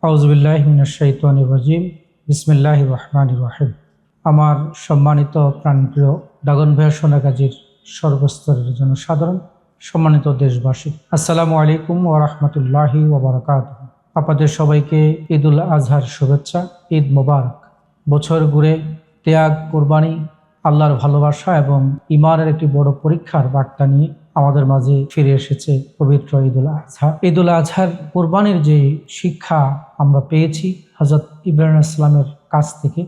আউযুবিল্লাহি মিনাশ শাইতানির রাজিম। বিসমিল্লাহির রহমানির রহিম। আমার সম্মানিত প্রাণপ্রিয় দাগনভূঞা সোনাগাজীর সর্বস্তরের জন্য সাধারণ সম্মানিত দেশবাসী, আসসালামু আলাইকুম ওয়া রাহমাতুল্লাহি ওয়া বারাকাতুহু। আপনাদের সবাইকে ঈদুল আজহার শুভেচ্ছা। ঈদ মোবারক। বছর ঘুরে ত্যাগ, কোরবানি, আল্লাহর ভালোবাসা এবং ঈমানের একটি বড় পরীক্ষার বার্তা নিয়ে আমাদের মাঝে ফিরে এসেছে পবিত্র ঈদুল আজহা। ঈদুল আজহার কোরবানির যে শিক্ষা আমরা পেয়েছি হযরত ইব্রাহিম ইসলামের কাছ থেকে,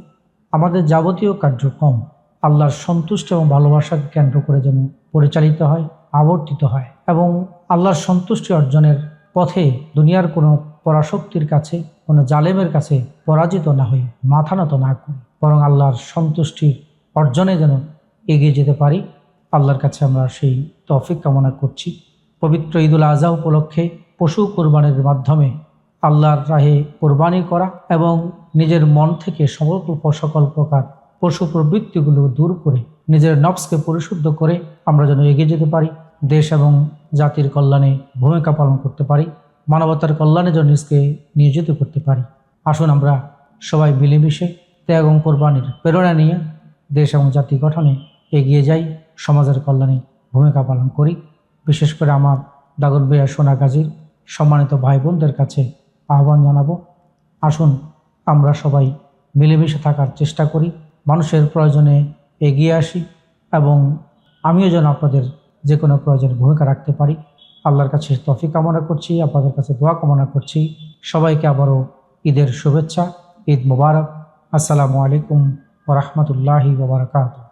আমাদের যাবতীয় কার্যক্রম আল্লাহর সন্তুষ্ট এবং ভালোবাসাকে কেন্দ্র করে যেন পরিচালিত হয়, আবর্তিত হয় এবং আল্লাহর সন্তুষ্টি অর্জনের পথে দুনিয়ার কোনো পরাশক্তির কাছে, কোনো জালেমের কাছে পরাজিত না হয়ে মাথা নত না করি, বরং আল্লাহর সন্তুষ্টির অর্জনে যেন এগিয়ে যেতে পারি। আল্লাহর কাছে আমরা সেই তৌফিক কামনা করছি। পবিত্র ঈদুল আজহা উপলক্ষে পশু কোরবানির মাধ্যমে আল্লাহর রাহে কোরবানি করা এবং নিজের মন থেকে সকল প্রকার পশু প্রবৃত্তিগুলো দূর করে নিজের নফসকে পরিশুদ্ধ করে আমরা যেন এগিয়ে যেতে পারি, দেশ এবং জাতির কল্যাণে ভূমিকা পালন করতে পারি, মানবতার কল্যাণে যেন নিজকে নিয়োজিত করতে পারি। আসুন আমরা সবাই মিলেমিশে ত্যাগ এবং কোরবানির প্রেরণা নিয়ে দেশ এবং জাতি গঠনে এগিয়ে যাই, সমাজের কল্যাণে ভূমিকা পালন করি। বিশেষ করে আমার দাগনভূঞা সোনাগাজীর সম্মানিত ভাই বোনদের কাছে আহ্বান জানাবো, আসুন আমরা সবাই মিলেমিশে থাকার চেষ্টা করি, মানুষের প্রয়োজনে এগিয়ে আসি এবং আমিও যেন আপনাদের যে কোনো প্রয়োজনে ভূমিকা রাখতে পারি। আল্লাহর কাছে তৌফিক কামনা করছি, আপনাদের কাছে দোয়া কামনা করছি। সবাইকে আবারও ঈদের শুভেচ্ছা। ঈদ মোবারক। আসসালামু আলাইকুম ওয়া রাহমাতুল্লাহি ওয়া বারাকাতুহু।